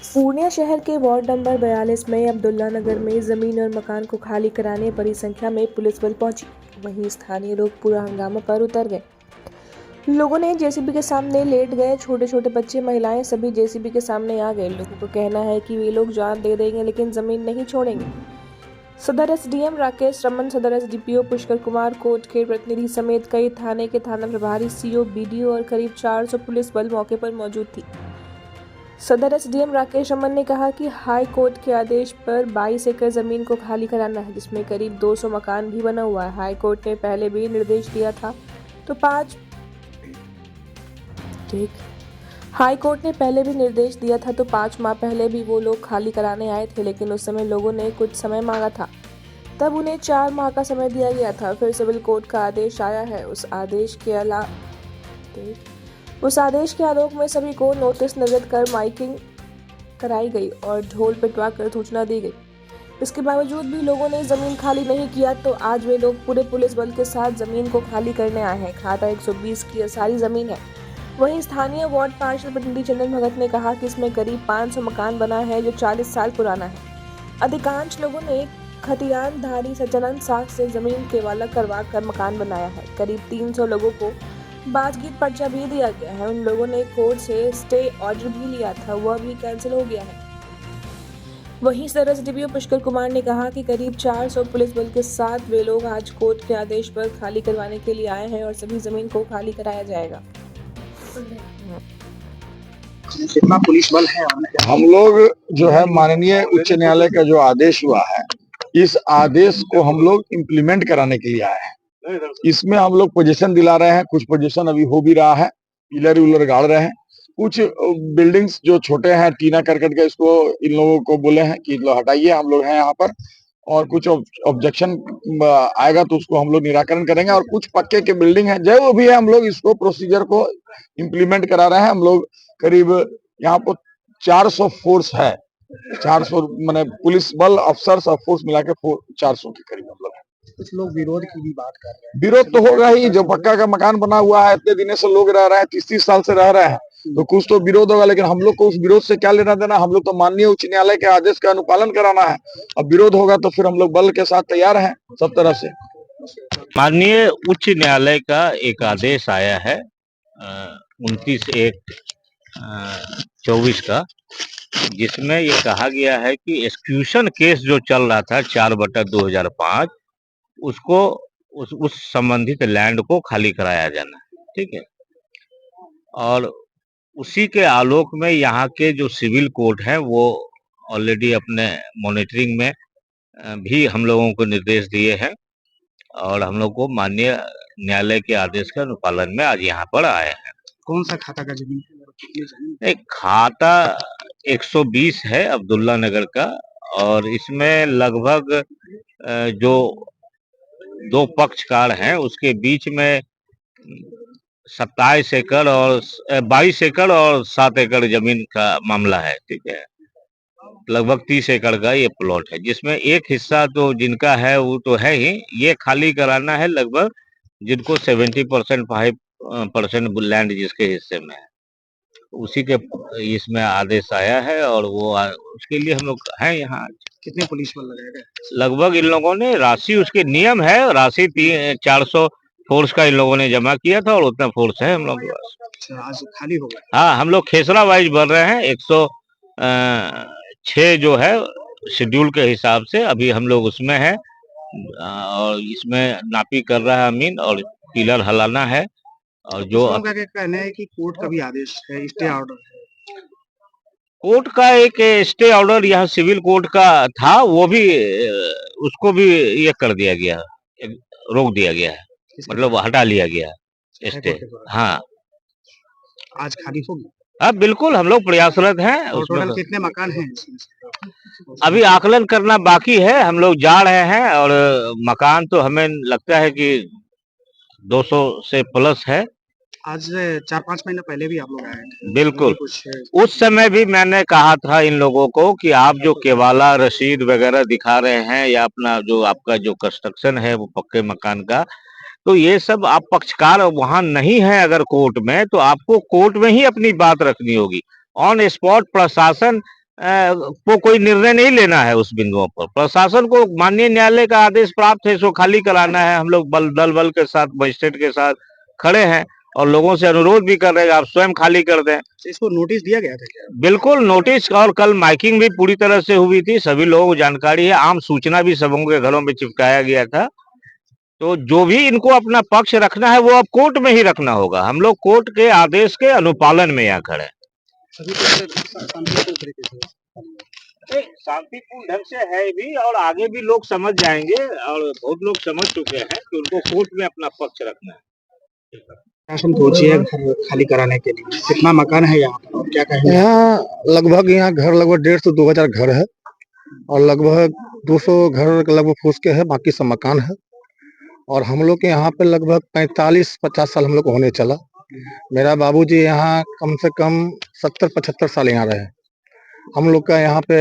पूर्णिया शहर के ward number 42 में अब्दुल्ला नगर में जमीन और मकान को खाली कराने बड़ी संख्या में पुलिस बल पहुंची। वहीं स्थानीय लोग पूरा हंगामा पर उतर गए। लोगों ने जेसीबी के सामने लेट गए। छोटे छोटे बच्चे, महिलाएं सभी जेसीबी के सामने आ गए। लोगों का कहना है कि वे लोग जान दे देंगे लेकिन जमीन नहीं छोड़ेंगे। सदर एसडीएम राकेश रमन, सदर एसडीपीओ पुष्कर कुमार, कोर्ट के प्रतिनिधि समेत कई थाने के थाना प्रभारी, सीओ, बीडीओ और करीब 400 पुलिस बल मौके पर मौजूद थी। सदर एसडीएम राकेश रमन ने कहा कि हाई कोर्ट के आदेश पर 22 एकड़ जमीन को खाली कराना है, जिसमें करीब 200 मकान भी बना हुआ है। हाई कोर्ट ने पहले भी निर्देश दिया था तो 5 माह पहले भी वो लोग खाली कराने आए थे, लेकिन उस समय लोगों ने कुछ समय मांगा था। तब उन्हें 4 माह का समय दिया गया था। फिर सिविल कोर्ट का आदेश आया है। उस आदेश के आलोक में सभी को नोटिस निर्गत कर माइकिंग कराई गई और ढोल पिटवा कर सूचना दी गई। इसके बावजूद भी लोगों ने जमीन खाली नहीं किया, तो आज वे लोग पूरे पुलिस बल के साथ जमीन को खाली करने आए हैं। खाता 120 की सारी जमीन है। वहीं स्थानीय वार्ड पार्षद प्रतिनिधि चंदन भगत ने कहा कि इसमें करीब 500 मकान बना है जो 40 साल पुराना है। अधिकांश लोगों ने खतियानधारी सज्जनन साख से जमीन केवाला करवा कर मकान बनाया है। करीब 300 लोगों को बाजगीत पर्चा भी दिया गया है। उन लोगों ने कोर्ट से स्टे ऑर्डर भी लिया था, वह भी कैंसिल हो गया है। वहीं सदर एसडीपीओ पुष्कर कुमार ने कहा कि करीब 400 पुलिस बल के साथ वे लोग आज कोर्ट के आदेश पर खाली करवाने के लिए आए हैं और सभी जमीन को खाली कराया जाएगा। कितना पुलिस बल है? हम लोग जो है माननीय उच्च न्यायालय का जो आदेश हुआ है, इस आदेश को हम लोग इम्प्लीमेंट कराने के लिए आए हैं। इसमें हम लोग पोजीशन दिला रहे हैं, कुछ पोजीशन अभी हो भी रहा है, पिलर विलर गाड़ रहे हैं। कुछ बिल्डिंग्स जो छोटे हैं टीना करकट के, इसको इन लोगों को बोले हैं कि हटाइए, हम लोग हैं यहाँ पर। और कुछ ऑब्जेक्शन आएगा तो उसको हम लोग निराकरण करेंगे। और कुछ पक्के के बिल्डिंग है, जो भी है, हम लोग इसको प्रोसीजर को इम्प्लीमेंट करा रहे हैं। हम लोग करीब यहाँ पर 400 फोर्स है, 400 माने पुलिस बल, अफसर और फोर्स मिला के 400 के करीब हम लोग हैं। कुछ लोग विरोध की भी बात कर रहे हैं। विरोध तो होगा ही, जो पक्का का मकान बना हुआ है, इतने दिनों से लोग रह रहे हैं, 30-30 साल से रह रहे हैं, तो कुछ तो विरोध होगा। लेकिन हम लोग को उस विरोध से क्या लेना देना? हम लोग तो माननीय उच्च न्यायालय के आदेश का अनुपालन कराना है। अब विरोध होगा तो फिर हम लोग बल के साथ तैयार हैं सब तरफ से। माननीय उच्च न्यायालय का एक आदेश आया है 29/1/24 का, जिसमें ये कहा गया है कि एक्सक्यूशन केस जो चल रहा था 4/2005, उसको उस संबंधित लैंड को खाली कराया जाना है। ठीक है। और उसी के आलोक में यहाँ के जो सिविल कोर्ट हैं वो ऑलरेडी अपने मॉनिटरिंग में भी हम लोगों को निर्देश दिए हैं और हम लोग को माननीय न्यायालय के आदेश के अनुपालन में आज यहाँ पर आए हैं। कौन सा खाता का जमीन? एक खाता 120 है अब्दुल्ला नगर का, और इसमें लगभग जो 2 पक्षकार हैं उसके बीच में 27 एकड़ और 22 एकड़ और 7 एकड़ जमीन का मामला है। ठीक है। लगभग 30 एकड़ का ये प्लॉट है, जिसमें एक हिस्सा तो जिनका है वो तो है ही, ये खाली कराना है लगभग जिनको 70% 5% लैंड जिसके हिस्से में है, उसी के इसमें आदेश आया है और वो उसके लिए हम लोग हैं यहाँ। कितने पुलिस बल लगाए गए? लगभग इन लोगों ने राशि, उसके नियम है, राशि 400 फोर्स का इन लोगों ने जमा किया था और उतना फोर्स है हम लोग के पास। अच्छा, आज खाली हो गया? हाँ, हम लोग खेसरा वाइज भर रहे हैं। 106 जो है शेड्यूल के हिसाब से अभी हम लोग उसमें है, और इसमें नापी कर रहा है अमीन और पिलर हलाना है। और जो कहना है कि कोर्ट का भी आदेश है, स्टे ऑर्डर है। कोर्ट का एक स्टे ऑर्डर यहाँ सिविल कोर्ट का था, वो भी उसको भी ये कर दिया गया, रोक दिया गया है, मतलब हटा लिया गया है स्टे। हाँ, आज खाली होगी? हाँ बिल्कुल, हम लोग प्रयासरत हैं। टोटल कितने मकान हैं? अभी आकलन करना बाकी है, हम लोग जा रहे हैं। और मकान तो हमें लगता है कि 200 से प्लस है। आज 4-5 महीने पहले भी आप लोग आए थे। बिल्कुल, उस समय भी मैंने कहा था इन लोगों को कि आप जो केवाला रसीद वगैरह दिखा रहे हैं या अपना जो आपका जो कंस्ट्रक्शन है वो पक्के मकान का, तो ये सब आप पक्षकार वहां नहीं है अगर कोर्ट में, तो आपको कोर्ट में ही अपनी बात रखनी होगी। ऑन स्पॉट प्रशासन को कोई निर्णय नहीं लेना है उस बिंदुओं पर। प्रशासन को माननीय न्यायालय का आदेश प्राप्त है, इसको खाली कराना है। हम लोग दल बल के साथ, मजिस्ट्रेट के साथ खड़े हैं और लोगों से अनुरोध भी कर रहे हैं, आप स्वयं खाली कर दें। इसको नोटिस दिया गया था क्या? बिल्कुल नोटिस, और कल माइकिंग भी पूरी तरह से हुई थी, सभी लोगों को जानकारी है, आम सूचना भी सबों के घरों में चिपकाया गया था। तो जो भी इनको अपना पक्ष रखना है वो अब कोर्ट में ही रखना होगा। हम लोग कोर्ट के आदेश के अनुपालन में यहाँ खड़े हैं। शांतिपूर्ण ढंग से है भी, और आगे भी लोग समझ जाएंगे, और बहुत लोग समझ चुके हैं कि उनको कोर्ट में अपना पक्ष रखना है। प्रशासन पहुंची है घर खाली कराने के लिए। कितना मकान है यहाँ पर और क्या कहेंगे? यहाँ लगभग घर लगभग 1,500 से 2,000 घर है और लगभग 200 घर लगभग फूस के है, बाकी सब मकान है। और हम लोग के यहाँ पे लगभग 45-50 साल हम लोग को होने चला। मेरा बाबूजी यहाँ कम से कम 70-75 साल यहाँ रहे। हम लोग का यहाँ पे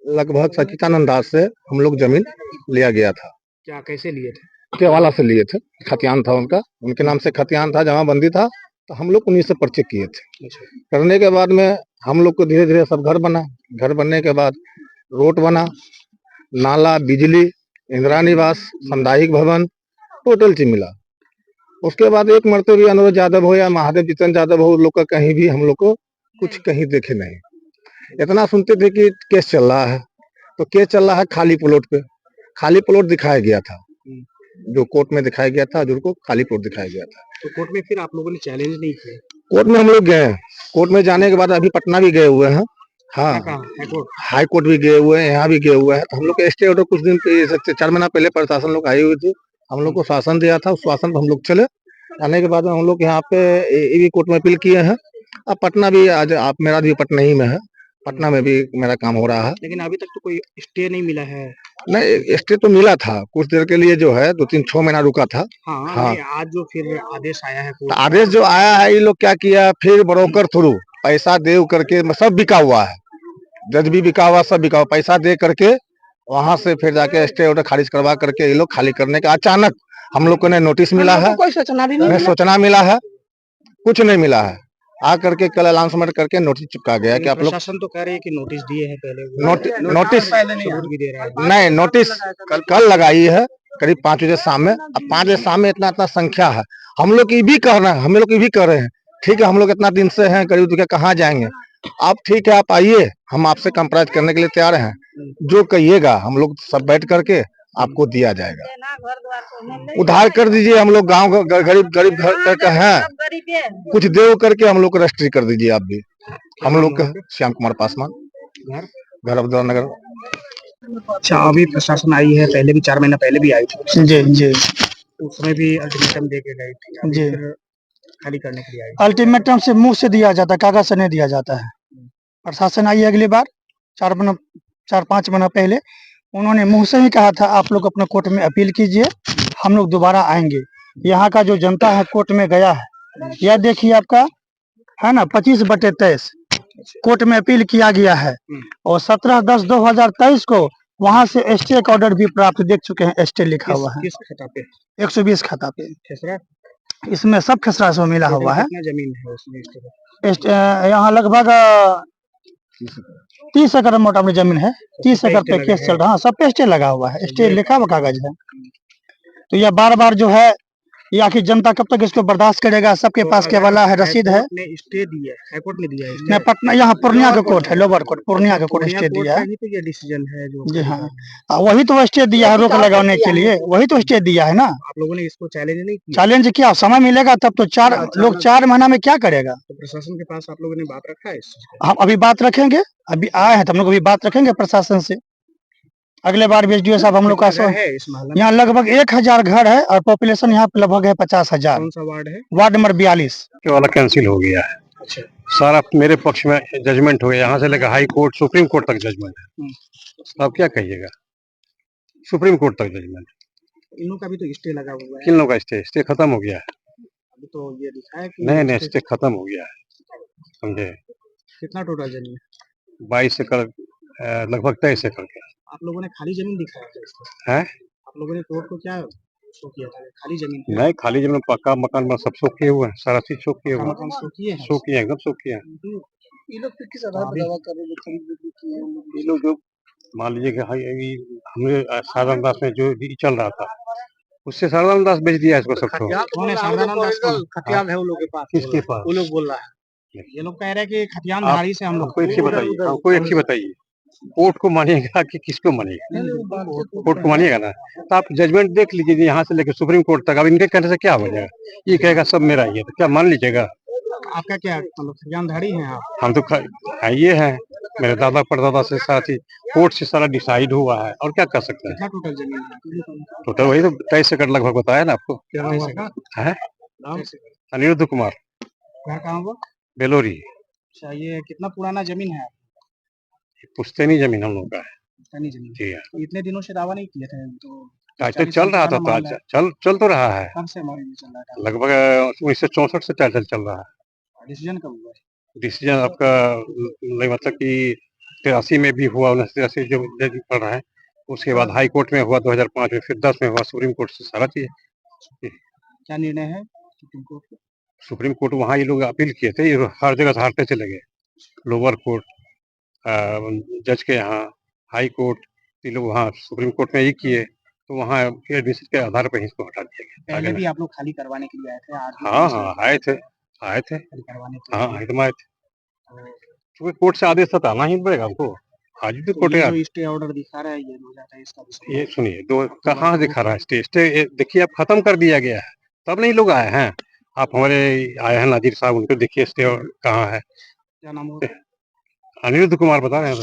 लगभग सच्चिदानंद दास से हम लोग जमीन लिया गया था। क्या कैसे लिए थे? केवाला से लिए थे, खतियान था उनका, उनके नाम से खतियान था, जमाबंदी था, तो हम लोग उन्हीं से पर्चे किए थे। करने के बाद में हम लोग को धीरे धीरे सब घर बना। घर बनने के बाद रोड बना, नाला, बिजली, इंदिरा निवास, सामुदायिक भवन, टोटल चीज मिला। उसके बाद एक मरतबा भी अनुरोध यादव हो या महादेव जितन यादव हो, लोग का कहीं भी हम लोग को कुछ कहीं देखे नहीं। इतना सुनते थे कि केस चल रहा है, तो केस चल रहा है खाली प्लॉट पे। खाली प्लॉट दिखाया गया था, जो कोर्ट में दिखाया गया था, हजूर को खाली प्लॉट दिखाया गया था। तो कोर्ट में फिर आप लोगों ने चैलेंज नहीं किया? कोर्ट में हम लोग गए, कोर्ट में जाने के बाद अभी पटना भी गए हुए हैं। हाँ, हाई कोर्ट भी गए हुए हैं, यहाँ भी गए हुए हैं। तो हम लोग के स्टे ऑर्डर कुछ दिन 4 महीना पहले प्रशासन लोग आई हुई थी, हम लोग को शासन दिया था, उस शासन पर हम लोग चले। आने के बाद में हम लोग यहाँ पे भी कोर्ट में अपील किए हैं। अब पटना भी आज आप मेरा भी पटना ही में है, पटना में भी मेरा काम हो रहा है। लेकिन अभी तक तो कोई स्टे नहीं मिला है। नहीं, स्टे तो मिला था कुछ देर के लिए, जो है 2-3-6 महीना रुका था। हाँ। आज जो फिर आदेश आया है, तो आदेश जो आया है, ये लोग क्या किया, फिर ब्रोकर थ्रू पैसा दे करके सब बिका हुआ है, जज भी बिका हुआ, सब बिका हुआ, पैसा दे करके वहां से फिर जाके स्टे ऑर्डर खारिज करवा करके ये लोग खाली करने का अचानक हम लोग को ने नोटिस मिला है, कोई सूचना भी नहीं सूचना मिला है, कुछ नहीं मिला है। आ करके कल अनाउंसमेंट करके नोटिस चिपका गया कि आप लोग। प्रशासन तो कह रहे हैं कि नोटिस दिए हैं पहले। नोटिस भी दे रहा है। नहीं, नोटिस कल लगाई है करीब 5 बजे शाम में। अब 5 बजे शाम में इतना संख्या है, हम लोग ये भी कह रहे हैं, हम लोग ये भी कह रहे हैं, ठीक है हम लोग इतना दिन से हैं, करीब तो कहाँ जाएंगे आप, ठीक है आप आइए, हम आपसे कंप्राइज करने के लिए तैयार हैं, जो कहिएगा हम लोग सब बैठ करके आपको दिया जाएगा। उधार कर दीजिए, हम लोग गांव गरीब घर करके हैं, कुछ देव करके हम लोग को रजिस्ट्री कर दीजिए आप भी। हम लोग का श्याम कुमार पासवान, घर अब्दुल्ला नगर। अच्छा, अभी प्रशासन आई है, पहले भी 4 महीना पहले भी आई थी। जी उसमें भी अल्टीमेटम दे के गई थी। जी, खाली करने के लिए आई। अल्टीमेटम से मुंह से दिया जाता है, कागज से नहीं दिया जाता है। प्रशासन आई अगली बार 4-5 महीना पहले, उन्होंने मुंह से ही कहा था आप लोग अपने कोर्ट में अपील कीजिए, हम लोग दोबारा आएंगे। यहाँ का जो जनता है कोर्ट में गया है, यह देखिए आपका है ना 25/23 कोर्ट में अपील किया गया है, और 17/10/2023 को वहां से स्टे का ऑर्डर भी प्राप्त, देख चुके हैं, स्टे लिखा हुआ है। किस खाता पे? 120 खाता पे, खेसरा? इसमें सब खसरा से मिला हुआ है। कितना जमीन है उसमें? यहाँ लगभग 30 एकड़ मोटामोटी जमीन है, 30 एकड़ पे केस चल रहा है। सब पे स्टे लगा हुआ है, स्टे लिखा हुआ कागज है। तो यह बार बार जो है, ये आखिर जनता कब तक इसको बर्दाश्त करेगा? सबके पास केवला है, रसीद है। स्टे दिया है, हाई कोर्ट ने दिया है। नहीं, पटना यहाँ पूर्णिया का कोर्ट है, लोअर कोर्ट पूर्णिया का कोर्ट स्टे दिया है। तो ये डिसीजन है जो। जी हाँ, वही तो स्टे दिया है रोक लगाने के लिए, वही तो स्टे दिया है ना। आप लोगों ने इसको चैलेंज नहीं किया? चैलेंज किया, समय मिलेगा तब तो। 4 महीना में क्या करेगा? तो प्रशासन के पास आप लोगों ने बात रखा है इस चीज हम अभी बात रखेंगे, अभी आए हैं तो हम लोग अभी बात रखेंगे प्रशासन से। अगले बार भी एसडीओ साहब हम लोग का है इस मोहल्ला में? यहाँ लगभग 1000 घर है और पॉपुलेशन यहाँ पे लगभग है 50,000। कौन सा वार्ड है? Ward number 42। वाला कैंसिल हो गया है। अच्छा, सारा मेरे पक्ष में जजमेंट हो गया, यहाँ से लेकर हाई कोर्ट, सुप्रीम कोर्ट तक जजमेंट है। अब क्या कहिएगा, सुप्रीम कोर्ट तक जजमेंट। इन लोगों का भी तो स्टे लगा हुआ है। किन लोगों का स्टे खत्म हो गया है? अभी तो ये दिखा है कि नहीं, स्टे खत्म हो गया है, समझे। कितना टोटल जमीन? 22 एकड़, लगभग 23 एकड़ के। आप लोगों ने खाली जमीन दिखाया था इसको? है, आप लोगों ने कोर्ट को क्या शो किया था? खाली जमीन? नहीं, खाली जमीन, पक्का मकान सब शो किए हुए हैं, सारा चीज शो किए हुए हैं, मकान शो किए हैं? शो किए, एकदम शो किए हैं। ये लोग फिर किस आधार पर दावा कर रहे हैं जो खरीद बिक्री की है उन लोग? ये लोग जो मान लीजिए कि हाई अभी हमने साधन दास में जो चल रहा था उससे साधन दास बेच दिया इसको सबको। कौन है साधारण दास? कौन खतियान है उन लोग के पास? किसके पास? वो लोग बोल रहा है, ये लोग कह रहे हैं कि खतियान आप धारी से हम लोग कोई एक चीज बताइए, हमको एक चीज बताइए, कोर्ट को मानिएगा कि किसको मानिएगा? कोर्ट को मानिएगा ना, तो आप जजमेंट देख लीजिए यहाँ से लेकर सुप्रीम कोर्ट तक। अब इनके कहने से क्या हो जाएगा? ये कहेगा सब मेरा ही है, तो क्या मान लीजिएगा? आपका क्या मतलब खतियान धारी है आप? हम तो ये हैं, मेरे दादा परदादा से साथ ही कोर्ट से सारा डिसाइड हुआ है, और क्या कर सकते हैं? कितना टोटल जमीन है? टोटल वही तो 23 एकड़ लगभग बताया ना आपको। है नाम? अनिरुद्ध कुमार, घर कहाँ हुआ? बेलोरी। अच्छा, ये कितना पुराना जमीन है? पुश्तैनी जमीन हम लोग का है। पुश्तैनी जमीन। जी हाँ, तो इतने दिनों से दावा नहीं किए थे तो टाइटल चल रहा था, चल तो रहा है, कब से मामला चल रहा था? लगभग 1964 से टाइटल चल रहा है। डिसीजन कब हुआ? डिसीजन आपका नहीं, मतलब कि 83 में भी हुआ, 1983 जो जज पड़ रहा है, उसके बाद हाई कोर्ट में हुआ 2005 में, फिर 10 में हुआ, सुप्रीम कोर्ट से सारा चीज। क्या निर्णय है सुप्रीम कोर्ट का? सुप्रीम कोर्ट वहाँ ये लोग अपील किए थे, ये हर जगह से हारते चले गए, लोअर कोर्ट, जज के यहाँ, हाई कोर्ट, ये लोग वहाँ सुप्रीम कोर्ट में ही किए, तो वहाँ एडमिशन के आधार पर इसको हटा दिया गया। पहले भी आप लोग खाली करवाने के लिए आए थे? आज भी हाँ, आए थे खाली करवाने के हाँ, लिए? एकदम आए थे, क्योंकि कोर्ट से आदेश था, आना ही पड़ेगा हमको। आज भी तो कोर्ट ये है। जो स्टे ऑर्डर दिखा रहा है ये 2023 का विषय ये सुनिए, दो कहाँ दिखा रहा है स्टे? स्टे देखिए, अब खत्म कर दिया गया है, तब नहीं लोग आए हैं। आप हमारे आए हैं नाजिर साहब, उनको देखिए स्टे कहाँ है। क्या नाम होगा? अनिरुद्ध कुमार बता रहे हैं।